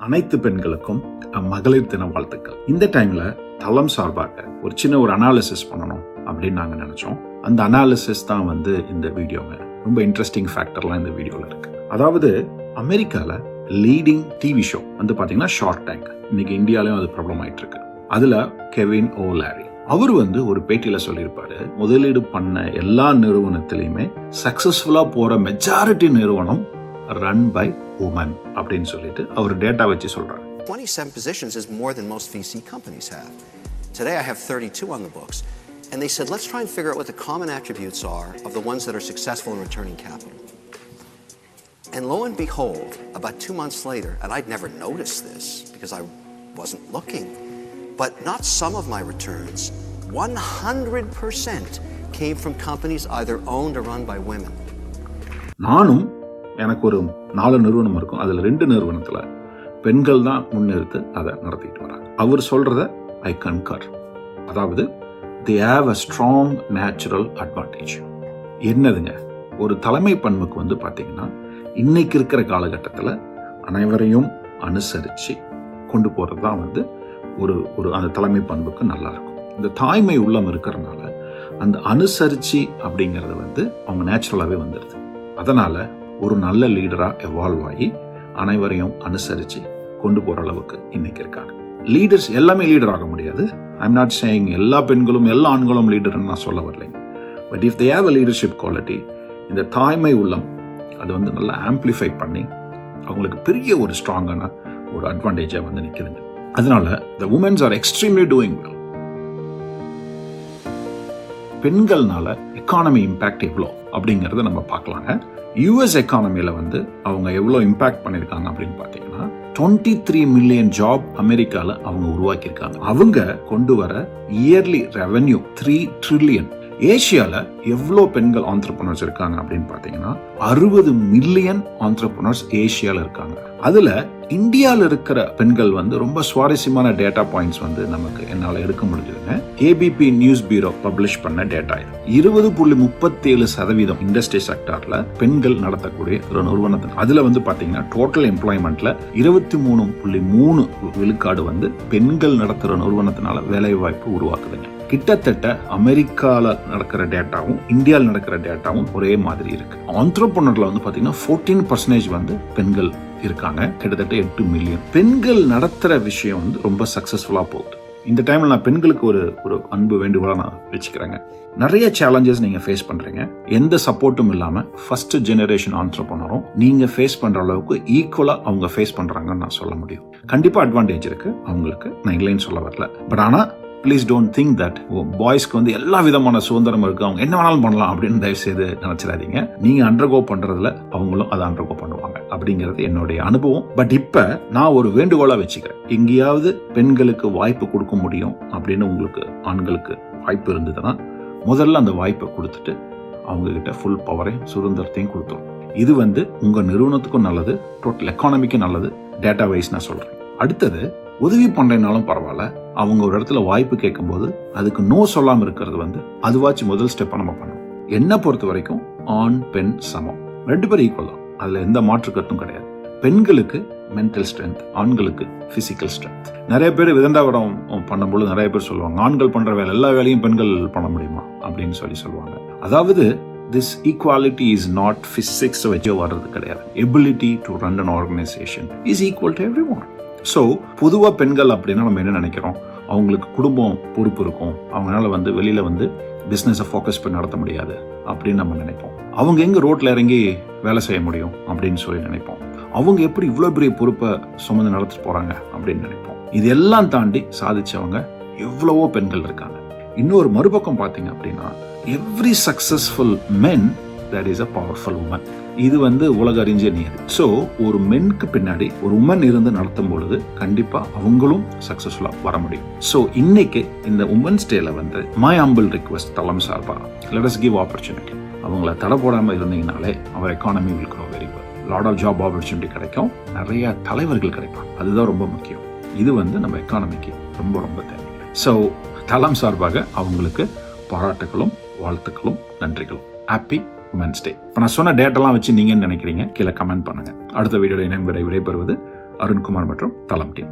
அனைத்து பெண்களுக்கும் மகளிர் தின வாழ்த்துக்கள். இந்த டைம்ல தளம் சார்பாக ஒரு சின்ன அனாலிசிஸ் பண்ணணும் அப்படின்னு நாங்க நினைச்சோம். அந்த அனாலிசிஸ் தான் இந்த வீடியோங்க. ரொம்ப இன்ட்ரெஸ்டிங் ஃபேக்டர்லாம் இந்த வீடியோல இருக்கு. அதாவது அமெரிக்கால லீடிங் டிவி ஷோ பாத்தீங்கன்னா ஷார்க் டேங்க். இன்னைக்கு இந்தியாலயும் அது ப்ராப்ளம் ஆயிட்டு இருக்கு. அதுல கெவின் ஓலாரி அவர் ஒரு பேட்டியில சொல்லியிருப்பாரு, முதலீடு பண்ண எல்லா நிறுவனத்திலையுமே சக்சஸ்ஃபுல்லா போற மெஜாரிட்டி நிறுவனம் run by women அப்படின்னு சொல்லிட்டு அவர் டேட்டா வச்சு சொல்றாரு. 27 positions is more than most VC companies have. Today I have 32 on the books. And they said, let's try and figure out what the common attributes are of the ones that are successful in returning capital. And lo and behold, about 2 months later, and I'd never noticed this because I wasn't looking, but not some of my returns, 100% came from companies either owned or run by women. நானும் எனக்கு ஒரு 4 நிறுவனம் இருக்கும். அதுல 2 நிறுவனத்துல பெண்கள் தான் முன்னிறுத்து அதை நடத்திட்டு வராங்க. அவர் சொல்றத ஐ கன்கர். அதாவது they have a strong natural advantage. என்னதுங்க, ஒரு தலைமை பண்புக்கு பாத்தீங்கன்னா இன்னைக்கு இருக்கிற காலகட்டத்தில் அனைவரையும் அனுசரிச்சு கொண்டு போறது தான் ஒரு அந்த தலைமை பண்புக்கு நல்லா இருக்கும். இந்த தாய்மை உள்ளம் இருக்கிறதுனால அந்த அனுசரிச்சு அப்படிங்கிறது அவங்க நேச்சுரலாவே வந்துடுது. அதனால ஒரு நல்ல லீடரா எவால்வ் ஆகி அனைவரையும் அனுசரிச்சு கொண்டு போற அளவுக்கு இன்னைக்கு இருக்காங்க. லீடர்ஸ் எல்லாமே லீடர் ஆக முடியாது. ஐ எம் நாட் சேயிங் எல்லா பெண்களும் எல்லா ஆண்களும் லீடர்னு நான் சொல்ல வரலைங்க. But if they have a leadership quality, இந்த தாய்மை உள்ளம் அது நல்லா ஆம்பிளிஃபை பண்ணி அவங்களுக்கு பெரிய ஒரு ஸ்ட்ராங்கான ஒரு அட்வான்டேஜா நிற்குதுங்க. அதனால the women are extremely doing well. பெண்கள்னால எக்கானமி இம்பாக்ட் எவ்வளோ அப்படிங்கறத நம்ம பார்க்கலாங்க. யூஎஸ் எக்கானமியில அவங்க எவ்வளோ இம்பாக்ட் பண்ணிருக்காங்க அப்படின்னு பார்த்தீங்கன்னா 23 மில்லியன் ஜாப் அமெரிக்கால அவங்க உருவாக்கியிருக்காங்க. அவங்க கொண்டு வர இயர்லி ரெவென்யூ 3 ட்ரில்லியன். ஏசியால எவ்வளோ பெண்கள் ஆண்டர்பிரனர்ஸ் இருக்காங்க அப்படின்னு பார்த்தீங்கன்னா 60 மில்லியன் ஆண்டர்பிரனர்ஸ் ஏசியால இருக்காங்க. அதுல இந்தியாவில் இருக்கிற பெண்கள் ரொம்ப சுவாரஸ்யமான டேட்டா பாயிண்ட்ஸ் நமக்கு என்னால எடுக்க முடிஞ்சதுங்க. ஏபிபி நியூஸ் பியூரோ பப்ளிஷ் பண்ண டேட்டா 20.37% இண்டஸ்ட்ரி செக்டார்ல பெண்கள் நடத்தக்கூடிய ஒரு நிறுவனத்தில். அதுல பாத்தீங்கன்னா டோட்டல் எம்ப்ளாய்மெண்ட்ல 23.3 விழுக்காடு பெண்கள் நடத்துற நிறுவனத்தினால வேலை வாய்ப்பு உருவாக்குதுங்க. கிட்டத்தட்ட அமெரிக்கால நடக்கிற டேட்டாவும் இந்தியாவில் நடக்கிற டேட்டாவும் ஒரே மாதிரி இருக்கு. ஆண்டர்பிரனர்ல பாத்தீங்கன்னா 14% பெண்கள் இருக்காங்க. கிட்டத்தட்ட 8 மில்லியன் பெண்கள் நடத்துற விஷயம் ரொம்ப சக்சஸ்ஃபுல்லா போகுது. இந்த டைம்ல நான் பெண்களுக்கு ஒரு அன்பு வேண்டுகோளா நான் வச்சுக்கிறேங்க. நிறைய சேலஞ்சஸ் நீங்க ஃபேஸ் பண்றீங்க. எந்த சப்போர்ட்டும் இல்லாம ஃபர்ஸ்ட் ஜெனரேஷன் ஆண்டர்பிரனரும் நீங்க ஃபேஸ் பண்ற அளவுக்கு ஈக்குவலா அவங்க ஃபேஸ் பண்றாங்கன்னு நான் சொல்ல முடியும். கண்டிப்பா அட்வான்டேஜ் இருக்கு அவங்களுக்கு, நான் இல்லைன்னு சொல்ல வரல. பட் ஆனா ப்ளீஸ் டோன்ட் திங்க் தட் பாய்ஸ்க்கு எல்லா விதமான சுதந்திரம் இருக்கு, அவங்க என்ன வேணாலும் பண்ணலாம் அப்படின்னு தயவு செய்து நினைச்சிடாதீங்க. நீங்க அண்டர்கோ பண்றதுல அவங்களும் அதை அண்டர்கோ பண்ணுவாங்க அப்படிங்கிறது என்னுடைய அனுபவம். பட் இப்ப நான் ஒரு வேண்டுகோளா வச்சுக்கிறேன், எங்கேயாவது பெண்களுக்கு வாய்ப்பு கொடுக்க முடியும் அப்படின்னு உங்களுக்கு ஆண்களுக்கு வாய்ப்பு இருந்ததுன்னா முதல்ல அந்த வாய்ப்பை கொடுத்துட்டு அவங்க கிட்ட ஃபுல் பவரையும் சுதந்திரத்தையும் கொடுத்துரும். இது உங்க நிறுவனத்துக்கும் நல்லது, டோட்டல் எக்கானமிக்கும் நல்லது. டேட்டா வைஸ் நான் சொல்றேன். அடுத்தது, உதவி பண்றதுனாலும் பரவாயில்ல, அவங்க ஒரு இடத்துல வாய்ப்பு கேட்கும் போது அதுக்கு நோ சொல்லாம இருக்கிறது அதுவாச்சும் முதல் ஸ்டெப்பா நம்ம பண்ணணும். என்ன பொறுத்த வரைக்கும் ஆண் பெண் சமம், 2 பேரும் ஈக்குவல் தான். அதுல எந்த மாற்று கருத்தும் கிடையாது. பெண்களுக்கு மென்டல் ஸ்ட்ரென்த், ஆண்களுக்கு பிசிக்கல் ஸ்ட்ரென்த். நிறைய பேர் விதண்டாவடம் பண்ணும்போது நிறைய பேர் சொல்லுவாங்க, ஆண்கள் பண்ற வேலை எல்லா வேலையும் பெண்கள் பண்ண முடியுமா அப்படின்னு சொல்லுவாங்க. அதாவது this equality is not physics வச்சு வர்றது கிடையாது. ability to run an organization is equal to everyone. So பொதுவாக பெண்கள் அப்படின்னா நம்ம என்ன நினைக்கிறோம், அவங்களுக்கு குடும்பம் பொறுப்பு இருக்கும், அவங்களால வெளியில பிஸ்னஸை ஃபோக்கஸ் பண்ணி நடத்த முடியாது அப்படின்னு நம்ம நினைப்போம். அவங்க எங்க ரோட்ல இறங்கி வேலை செய்ய முடியும் அப்படின்னு சொல்லி நினைப்போம். அவங்க எப்படி இவ்வளோ பெரிய பொறுப்பை சுமந்து நடத்திட்டு போறாங்க அப்படின்னு நினைப்போம். இதெல்லாம் தாண்டி சாதிச்சவங்க எவ்வளவோ பெண்கள் இருக்காங்க. இன்னொரு மறுபக்கம் பார்த்தீங்க அப்படின்னா every successful men that is a powerful woman. இது உலக அறிஞ்ச நியதி. ஸோ ஒரு மென்க்கு பின்னாடி ஒரு உமன் இருந்து நடத்தும் பொழுது கண்டிப்பா அவங்களும் சக்சஸ்ஃபுல்லா வர முடியும். ஸோ இன்னைக்கு இந்த உமன்ஸ் டேல my humble request தளம் சார்பா, let us give opportunity. அவங்கள தடை போடாம இருந்தீங்கனாலே our economy will grow very well. lot of job opportunity கிடைக்கும், நிறைய தலைவர்கள் கிடைப்பாங்க. அதுதான் ரொம்ப முக்கியம். இது நம்ம எக்கானமிக்கு ரொம்ப ரொம்ப தேவை. ஸோ தளம் சார்பாக அவங்களுக்கு பாராட்டுகளும் வாழ்த்துக்களும் நன்றிகளும். Happy women's day. இப்போ நான் சொன்ன டேட்டெல்லாம் வச்சு நீங்க என்ன நினைக்கிறீங்க கீழே கமெண்ட் பண்ணுங்க. அடுத்த வீடியோல விடைபெறுவது அருண்குமார் மற்றும் தலம் டீம்.